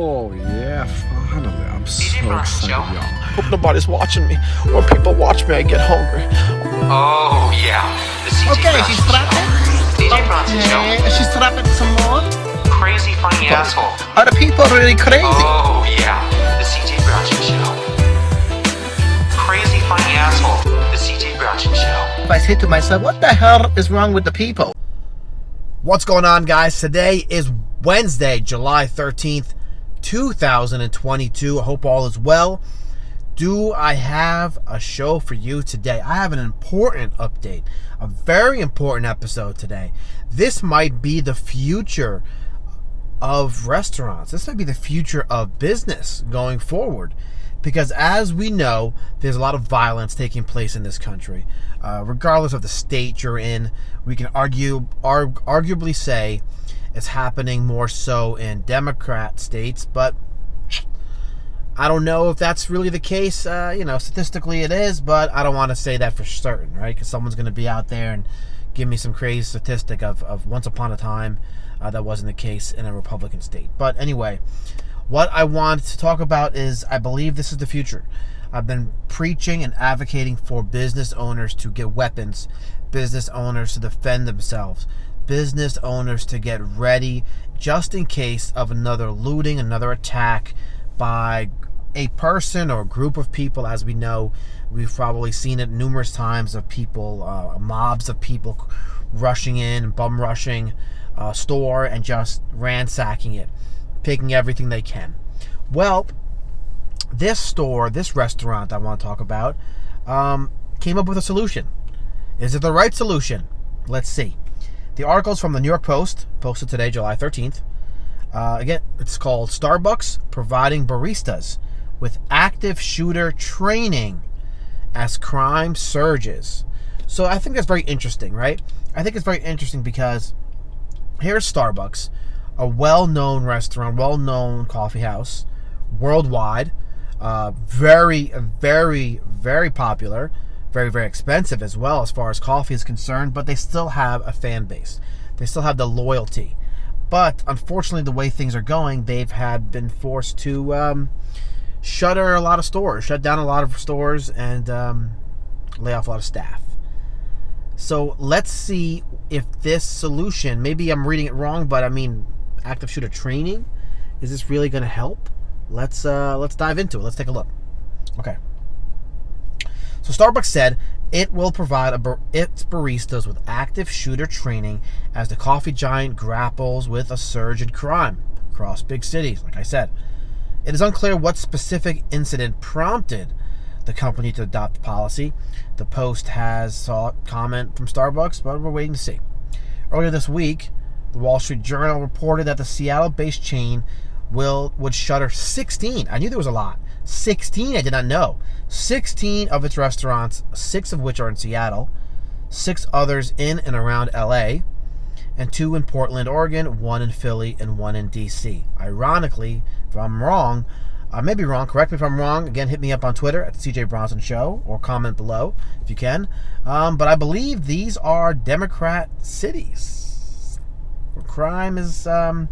Oh, yeah, finally. I'm so excited, y'all. Hope nobody's watching me. When people watch me, I get hungry. Oh, yeah. The CJ Okay, Bronson she's Show. strapping. CJ Bronson Show. She's strapping some more. Crazy funny asshole. Are the people really crazy? Oh, yeah. The CJ Bronson Show. Crazy funny asshole. The CJ Bronson Show. I say to myself, what the hell is wrong with the people? What's going on, guys? Today is Wednesday, July 13th, 2022. I hope all is well. Do I have a show for you today? I have an important update, a very important episode today. This might be the future of restaurants. This might be the future of business going forward. Because as we know, there's a lot of violence taking place in this country. Regardless of the state you're in, we can arguably say it's happening more so in Democrat states, but I don't know if that's really the case. Statistically it is, but I don't want to say that for certain, right? Because someone's going to be out there and give me some crazy statistic of once upon a time that wasn't the case in a Republican state. But anyway, what I want to talk about is I believe this is the future. I've been preaching and advocating for business owners to get weapons, business owners to defend themselves, business owners to get ready just in case of another looting, another attack by a person or a group of people. As we know, we've probably seen it numerous times of people, mobs of people rushing in, bum rushing a store and just ransacking it, taking everything they can. Well, this restaurant I want to talk about, came up with a solution. Is it the right solution? Let's see. The article's from the New York Post, posted today, July 13th. Again, it's called Starbucks Providing Baristas with Active Shooter Training as Crime Surges. So I think that's very interesting, right? I think it's very interesting because here's Starbucks, a well-known restaurant, well-known coffee house worldwide, very, very, very popular, very, very expensive as well as far as coffee is concerned, but they still have a fan base. They still have the loyalty. But unfortunately, the way things are going, they've been forced to shut down a lot of stores, and lay off a lot of staff. So let's see if this solution, maybe I'm reading it wrong, but I mean, active shooter training, is this really going to help? Let's dive into it. Let's take a look. Okay. So Starbucks said it will provide its baristas with active shooter training as the coffee giant grapples with a surge in crime across big cities, like I said. It is unclear what specific incident prompted the company to adopt the policy. The Post has sought comment from Starbucks, but we're waiting to see. Earlier this week, the Wall Street Journal reported that the Seattle-based chain would shutter 16. I knew there was a lot. 16, I did not know. 16 of its restaurants, 6 of which are in Seattle, 6 others in and around LA, and 2 in Portland, Oregon, 1 in Philly, and 1 in DC. Ironically, if I'm wrong, I may be wrong, correct me if I'm wrong. Again, hit me up on Twitter at CJ Bronson Show, or comment below if you can. But I believe these are Democrat cities where crime is, well,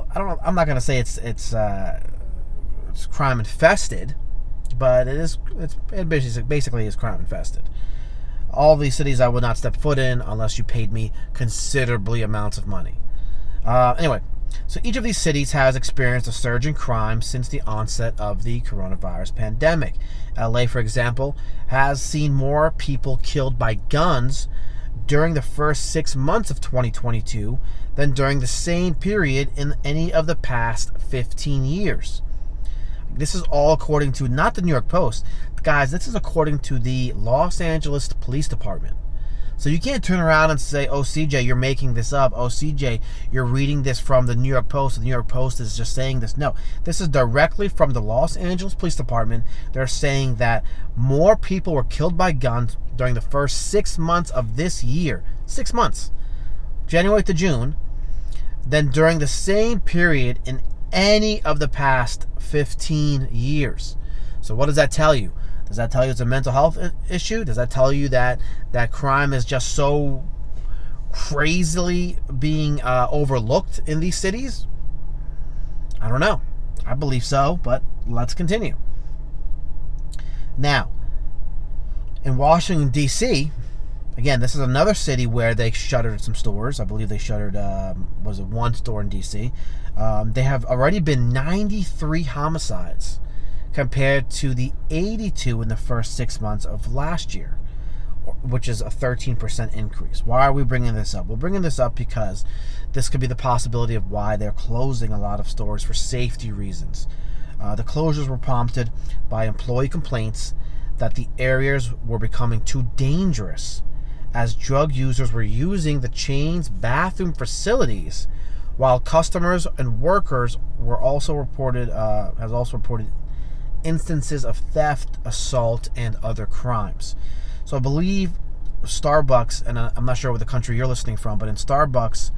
I don't know. I'm not going to say it's crime infested, but it basically is crime infested. All these cities I would not step foot in unless you paid me considerably amounts of money. Anyway, so each of these cities has experienced a surge in crime since the onset of the coronavirus pandemic. LA, for example, has seen more people killed by guns during the first 6 months of 2022 than during the same period in any of the past 15 years. This is all according to, not the New York Post. Guys, this is according to the Los Angeles Police Department. So you can't turn around and say, oh, CJ, you're making this up. Oh, CJ, you're reading this from the New York Post. The New York Post is just saying this. No, this is directly from the Los Angeles Police Department. They're saying that more people were killed by guns during the first 6 months of this year. 6 months, January to June, than during the same period in any of the past 15 years. So what does that tell you? Does that tell you it's a mental health issue? Does that tell you that crime is just so crazily being overlooked in these cities? I don't know. I believe so, but let's continue. Now, in Washington, D.C., again, this is another city where they shuttered some stores. I believe they shuttered, was it one store in D.C.? They have already been 93 homicides compared to the 82 in the first 6 months of last year, which is a 13% increase. Why are we bringing this up? We're bringing this up because this could be the possibility of why they're closing a lot of stores for safety reasons. The closures were prompted by employee complaints that the areas were becoming too dangerous as drug users were using the chain's bathroom facilities, while customers and workers were also reported instances of theft, assault, and other crimes. So I believe Starbucks, and I'm not sure what the country you're listening from, but in Starbucks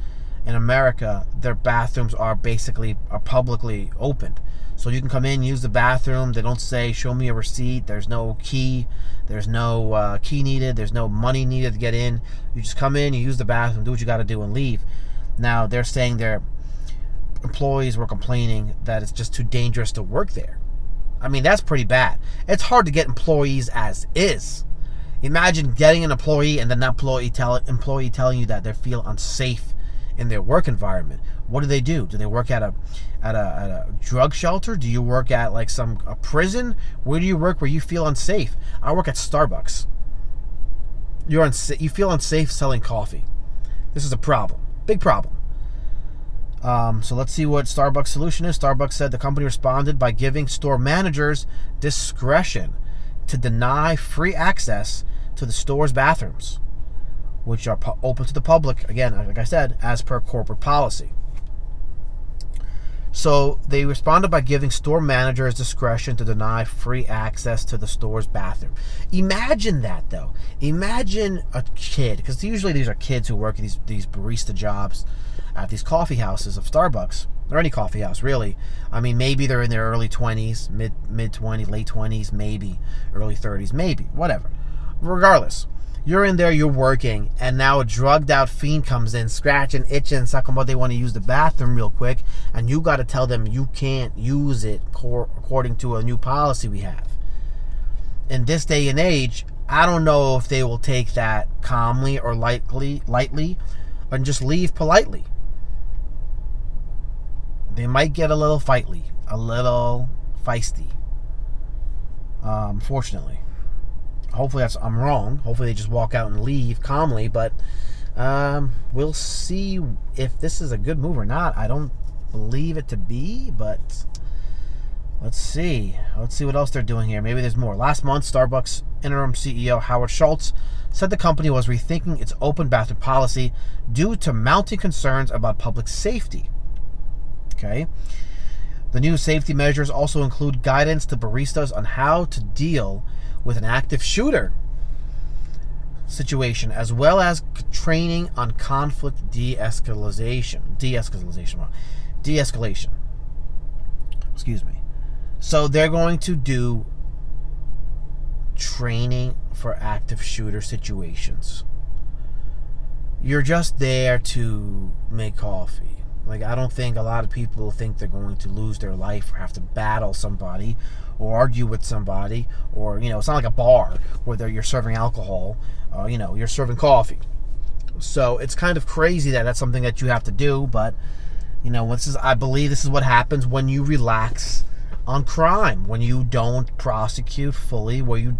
in America, their bathrooms are publicly opened. So you can come in, use the bathroom. They don't say, show me a receipt. There's no key. There's no key needed. There's no money needed to get in. You just come in, you use the bathroom, do what you got to do, and leave. Now, they're saying their employees were complaining that it's just too dangerous to work there. I mean, that's pretty bad. It's hard to get employees as is. Imagine getting an employee and then that employee telling you that they feel unsafe in their work environment. What do? Do they work at a drug shelter? Do you work at like a prison? Where do you work where you feel unsafe? I work at Starbucks. You feel unsafe selling coffee. This is a problem. Big problem. So let's see what Starbucks' solution is. Starbucks said the company responded by giving store managers discretion to deny free access to the store's bathrooms, which are open to the public, again, like I said, as per corporate policy. So they responded by giving store managers discretion to deny free access to the store's bathroom. Imagine that, though. Imagine a kid, because usually these are kids who work these barista jobs at these coffee houses of Starbucks, or any coffee house, really. I mean, maybe they're in their early 20s, mid-20s, late 20s, maybe, early 30s, maybe, whatever. Regardless, you're in there, you're working, and now a drugged-out fiend comes in, scratching, itching, talking about they want to use the bathroom real quick, and you got to tell them you can't use it according to a new policy we have. In this day and age, I don't know if they will take that calmly or lightly, and just leave politely. They might get a little feisty, unfortunately. Hopefully I'm wrong. Hopefully they just walk out and leave calmly, but we'll see if this is a good move or not. I don't believe it to be, but let's see. Let's see what else they're doing here. Maybe there's more. Last month, Starbucks interim CEO Howard Schultz said the company was rethinking its open bathroom policy due to mounting concerns about public safety. Okay. The new safety measures also include guidance to baristas on how to deal with an active shooter situation, as well as training on conflict de-escalation. Excuse me. So they're going to do training for active shooter situations. You're just there to make coffee. Like, I don't think a lot of people think they're going to lose their life or have to battle somebody or argue with somebody, or, it's not like a bar where you're serving alcohol, you're serving coffee. So it's kind of crazy that that's something that you have to do, but, I believe this is what happens when you relax on crime, when you don't prosecute fully, where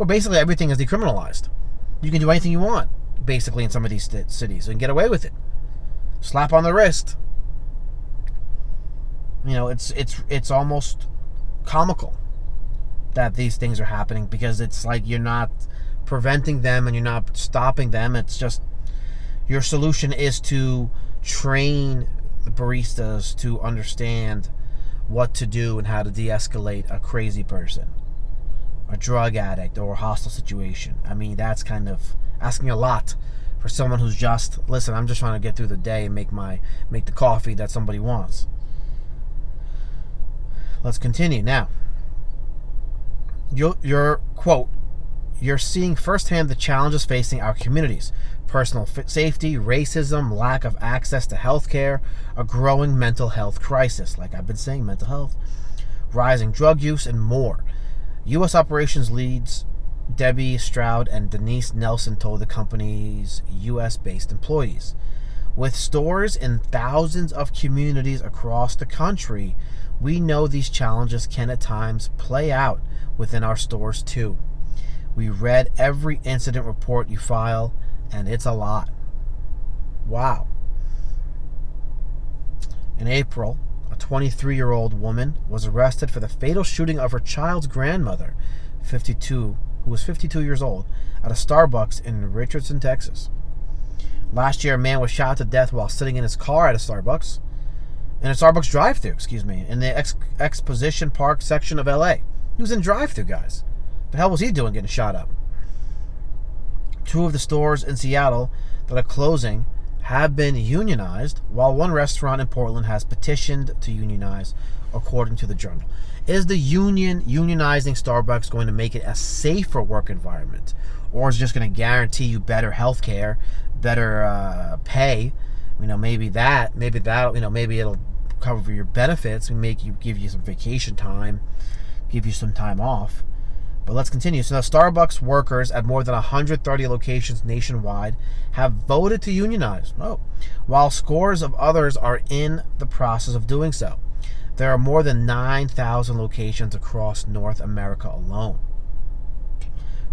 basically everything is decriminalized. You can do anything you want, basically, in some of these cities and get away with it. Slap on the wrist. It's almost comical that these things are happening, because it's like you're not preventing them and you're not stopping them. It's just your solution is to train the baristas to understand what to do and how to de-escalate a crazy person, a drug addict, or a hostile situation. I mean, that's kind of asking a lot for someone who's just, listen, I'm just trying to get through the day and make the coffee that somebody wants. Let's continue. Now, your quote, you're seeing firsthand the challenges facing our communities, personal safety, racism, lack of access to healthcare, a growing mental health crisis, like I've been saying, mental health, rising drug use, and more. U.S. operations leads Debbie Stroud and Denise Nelson told the company's U.S.-based employees. With stores in thousands of communities across the country, we know these challenges can at times play out within our stores too. We read every incident report you file, and it's a lot. Wow. In April, a 23-year-old woman was arrested for the fatal shooting of her child's grandmother, who was 52 years old, at a Starbucks in Richardson, Texas. Last year, a man was shot to death while sitting in his car at a Starbucks drive-thru, in the Exposition Park section of LA. He was in drive-thru, guys. The hell was he doing getting shot up? 2 of the stores in Seattle that are closing have been unionized, while one restaurant in Portland has petitioned to unionize, according to the Journal. Is the unionizing Starbucks going to make it a safer work environment, or is it just going to guarantee you better health care, better pay? Maybe it'll cover your benefits and give you some vacation time, give you some time off. But let's continue. So now Starbucks workers at more than 130 locations nationwide have voted to unionize, while scores of others are in the process of doing so. There are more than 9,000 locations across North America alone.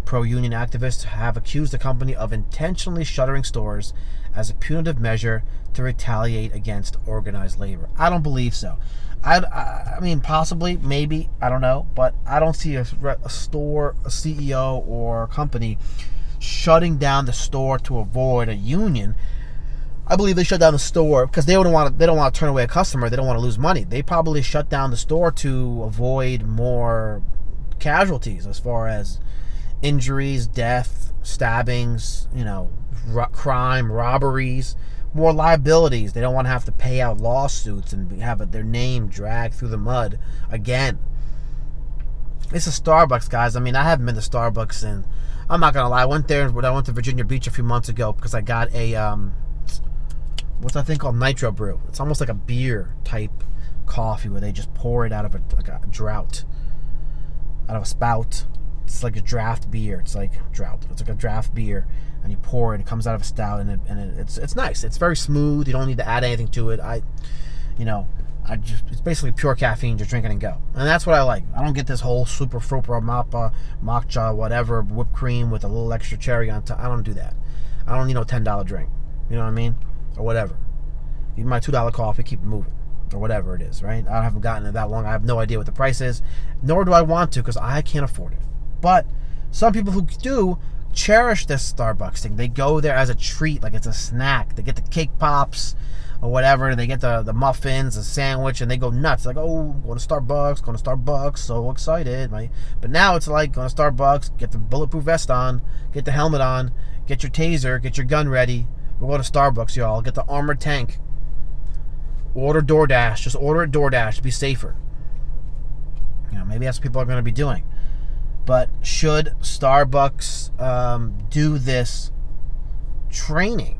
Pro-union activists have accused the company of intentionally shuttering stores as a punitive measure to retaliate against organized labor. I don't believe so. I mean, possibly, maybe, I don't know, but I don't see a store, a CEO or a company shutting down the store to avoid a union. I believe they shut down the store because they don't want to turn away a customer. They don't want to lose money. They probably shut down the store to avoid more casualties as far as injuries, death, stabbings, crime, robberies, more liabilities. They don't want to have to pay out lawsuits and have their name dragged through the mud again. It's a Starbucks, guys. I mean, I haven't been to Starbucks, and I'm not gonna lie. I went to Virginia Beach a few months ago because I got a what's that thing called, nitro brew. It's almost like a beer type coffee where they just pour it out of a spout. It's like a draft beer. It's like a draft beer, and you pour it. It comes out of a stout, and it's nice. It's very smooth. You don't need to add anything to it. It's basically pure caffeine. Just drink it and go. And that's what I like. I don't get this whole super frupa matcha whatever whipped cream with a little extra cherry on top. I don't do that. I don't need no $10 drink. You know what I mean? Or whatever. Give me my $2 coffee. Keep it moving. Or whatever it is, right? I haven't gotten it that long. I have no idea what the price is. Nor do I want to, because I can't afford it. But some people who do cherish this Starbucks thing. They go there as a treat, like it's a snack. They get the cake pops or whatever. They get the muffins, the sandwich, and they go nuts. Like, oh, going to Starbucks, so excited. But now it's like, going to Starbucks, get the bulletproof vest on, get the helmet on, get your taser, get your gun ready. We're going to Starbucks, y'all. Get the armored tank. Order DoorDash. Just order at DoorDash to be safer. Maybe that's what people are going to be doing. But should Starbucks do this training?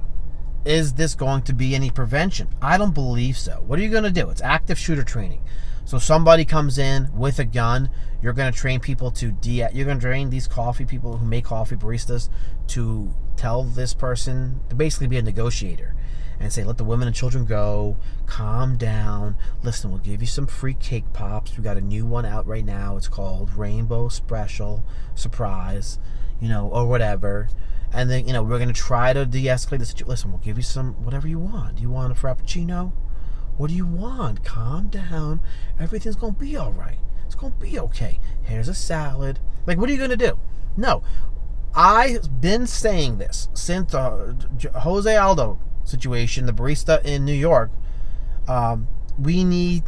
Is this going to be any prevention? I don't believe so. What are you going to do? It's active shooter training. So somebody comes in with a gun. You're going to train people you're going to train these coffee people who make coffee, baristas, to tell this person to basically be a negotiator and say, let the women and children go, calm down, listen, we'll give you some free cake pops. We got a new one out right now. It's called Rainbow Special Surprise, or whatever. And then, we're going to try to de-escalate the situation. Listen, we'll give you some, whatever you want. Do you want a Frappuccino? What do you want? Calm down. Everything's going to be all right. It's going to be okay. Here's a salad. Like, what are you going to do? No. I've been saying this since Jose Aldo situation, the barista in New York. We need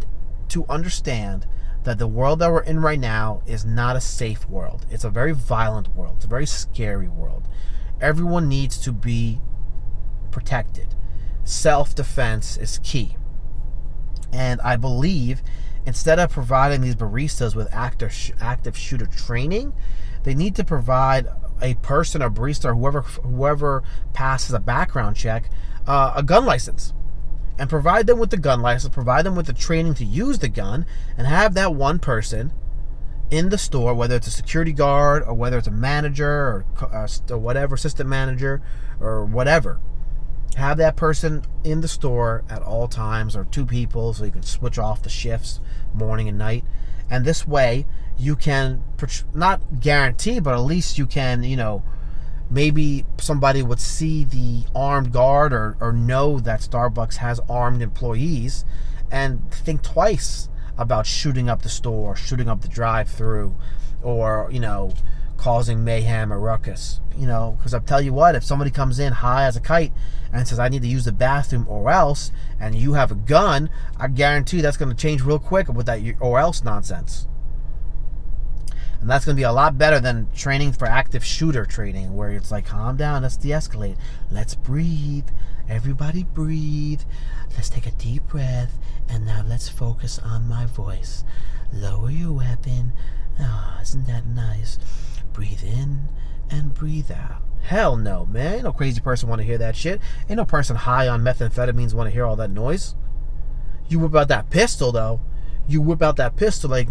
to understand that the world that we're in right now is not a safe world. It's a very violent world. It's a very scary world. Everyone needs to be protected. Self-defense is key. And I believe instead of providing these baristas with active shooter training, they need to provide a person, a barista, or whoever passes a background check, a gun license, and provide them with the gun license, provide them with the training to use the gun, and have that one person in the store, whether it's a security guard or whether it's a manager or whatever, assistant manager or whatever, have that person in the store at all times, or two people, so you can switch off the shifts morning and night. And this way you can not guarantee, but at least you can, maybe somebody would see the armed guard or know that Starbucks has armed employees and think twice about shooting up the store, shooting up the drive-through, or, causing mayhem or ruckus. Because I'll tell you what, if somebody comes in high as a kite and says, I need to use the bathroom or else, and you have a gun, I guarantee that's going to change real quick with that or else nonsense. And that's going to be a lot better than training for active shooter training, where it's like, calm down, let's de-escalate. Let's breathe. Everybody breathe. Let's take a deep breath. And now let's focus on my voice. Lower your weapon. Ah, isn't that nice? Breathe in and breathe out. Hell no, man. Ain't no crazy person want to hear that shit. Ain't no person high on methamphetamines want to hear all that noise. You whip out that pistol, though. You whip out that pistol, like,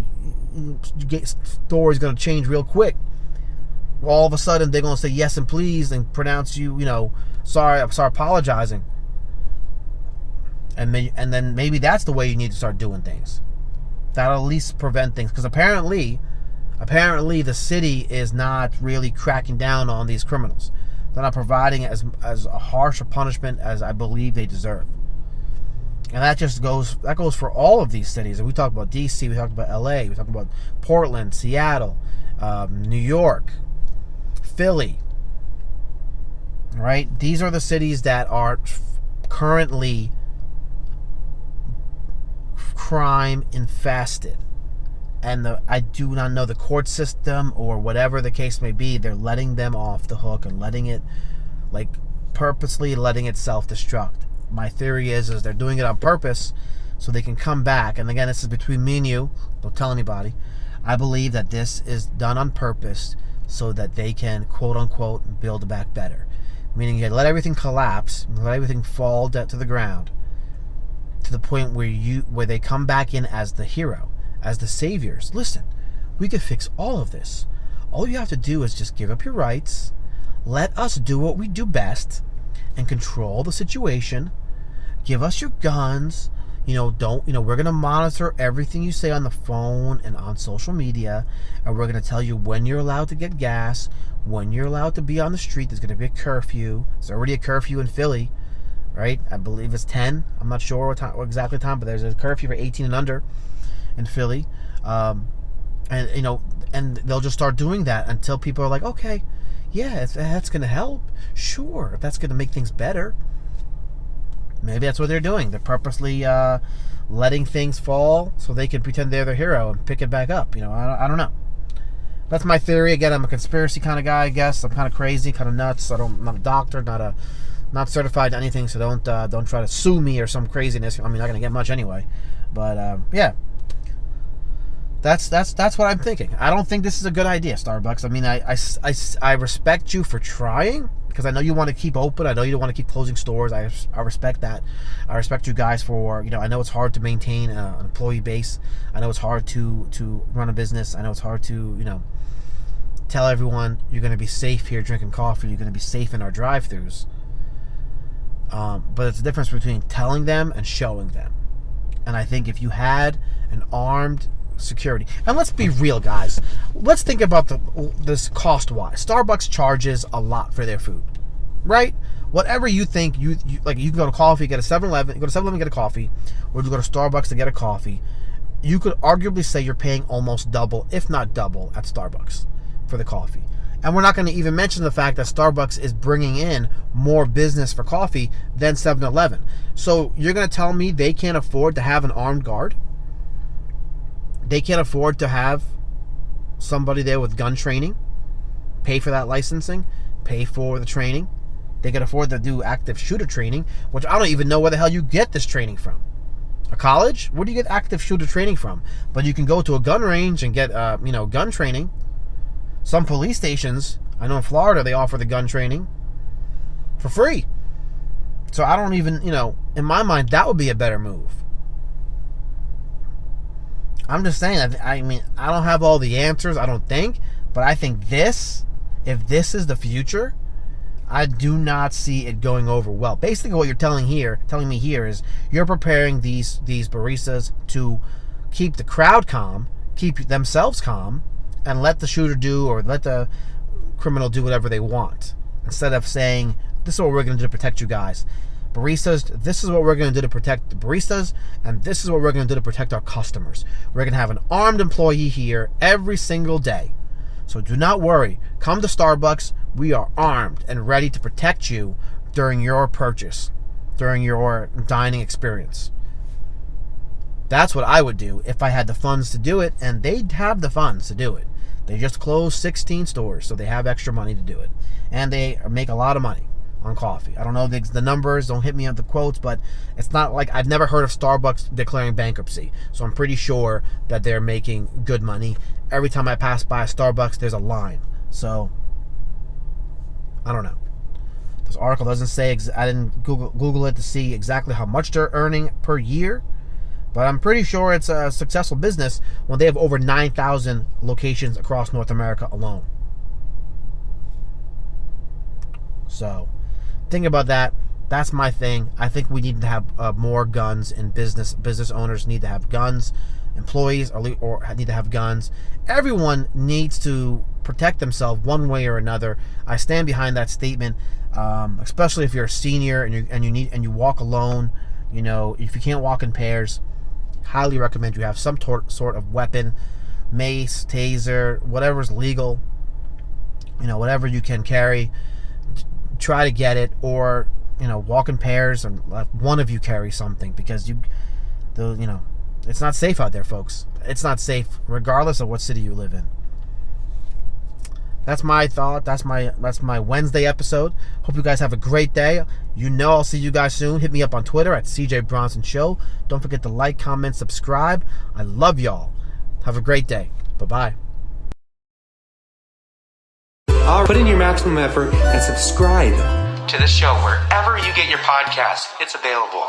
story's going to change real quick. All of a sudden, they're going to say yes and please and pronounce you, sorry, I'm sorry, apologizing. And then maybe that's the way you need to start doing things. That'll at least prevent things. Because apparently the city is not really cracking down on these criminals. They're not providing as a harsh a punishment as I believe they deserve. And that goes for all of these cities. And we talked about DC, we talked about LA, we talked about Portland, Seattle, New York, Philly. Right? These are the cities that are currently crime infested. And I do not know the court system or whatever the case may be, they're letting them off the hook and letting it, purposely letting it self-destruct. My theory is they're doing it on purpose so they can come back. And again, this is between me and you. Don't tell anybody. I believe that this is done on purpose so that they can, quote unquote, build back better. Meaning you let everything collapse, let everything fall to the ground, to the point where they come back in as the hero, as the saviors. Listen, we could fix all of this. All you have to do is just give up your rights, let us do what we do best, and control the situation. Give us your guns. We're going to monitor everything you say on the phone and on social media, and we're going to tell you when you're allowed to get gas, when you're allowed to be on the street. There's going to be a curfew. There's already a curfew in Philly, right? I believe it's 10. I'm not sure what exactly time, but there's a curfew for 18 and under in Philly. And they'll just start doing that until people are like, okay, yeah, if that's going to help, sure. If that's going to make things better, maybe that's what they're doing. They're purposely letting things fall so they can pretend they're the hero and pick it back up. I don't know. That's my theory. Again, I'm a conspiracy kind of guy, I guess. I'm kind of crazy, kind of nuts. I'm not a doctor, not certified to anything, so don't try to sue me or some craziness. I'm not going to get much anyway. But, yeah. That's what I'm thinking. I don't think this is a good idea, Starbucks. I mean, I respect you for trying, because I know you want to keep open. I know you don't want to keep closing stores. I respect that. I respect you guys for, I know it's hard to maintain an employee base. I know it's hard to run a business. I know it's hard to, tell everyone you're going to be safe here drinking coffee. You're going to be safe in our drive-thrus. But it's the difference between telling them and showing them. And I think if you had an armed security, and let's be real, guys, let's think about this cost-wise. Starbucks charges a lot for their food, right? Whatever you think, you can go to coffee, get a 7-Eleven, you go to 7-Eleven, get a coffee, or you go to Starbucks to get a coffee. You could arguably say you're paying almost double, if not double, at Starbucks for the coffee. And we're not going to even mention the fact that Starbucks is bringing in more business for coffee than 7-Eleven. So you're going to tell me they can't afford to have an armed guard? They can't afford to have somebody there with gun training, pay for that licensing, pay for the training. They can afford to do active shooter training, which I don't even know where the hell you get this training from. A college? Where do you get active shooter training from? But you can go to a gun range and get, gun training. Some police stations I know in Florida they offer the gun training for free. So I don't even, in my mind, that would be a better move. I'm just saying, I mean, I don't have all the answers, I don't think, but I think if this is the future, I do not see it going over well. Basically, what you're telling me here is you're preparing these baristas to keep the crowd calm, keep themselves calm, and let the shooter do or let the criminal do whatever they want. Instead of saying, this is what we're going to do to protect you guys. Baristas, this is what we're going to do to protect the baristas, and this is what we're going to do to protect our customers. We're going to have an armed employee here every single day. So do not worry. Come to Starbucks. We are armed and ready to protect you during your purchase, during your dining experience. That's what I would do if I had the funds to do it, and they'd have the funds to do it. They just closed 16 stores, so they have extra money to do it. And they make a lot of money on coffee. I don't know the numbers, don't hit me on the quotes, but it's not like, I've never heard of Starbucks declaring bankruptcy, so I'm pretty sure that they're making good money. Every time I pass by a Starbucks, there's a line. So I don't know. This article doesn't say, I didn't Google it to see exactly how much they're earning per year, but I'm pretty sure it's a successful business when they have over 9,000 locations across North America alone. So think about that. That's my thing. I think we need to have more guns in business. Business owners need to have guns. Employees or need to have guns. Everyone needs to protect themselves one way or another. I stand behind that statement, especially if you're a senior and you walk alone. If you can't walk in pairs, highly recommend you have some sort of weapon, mace, taser, whatever's legal. Whatever you can carry. Try to get it, or walk in pairs, and let one of you carry something, because it's not safe out there, folks. It's not safe regardless of what city you live in. That's my thought. That's my Wednesday episode. Hope you guys have a great day. I'll see you guys soon. Hit me up on Twitter at CJ Bronson Show. Don't forget to like, comment, subscribe. I love y'all. Have a great day. Bye-bye. Put in your maximum effort and subscribe to the show wherever you get your podcast. It's available.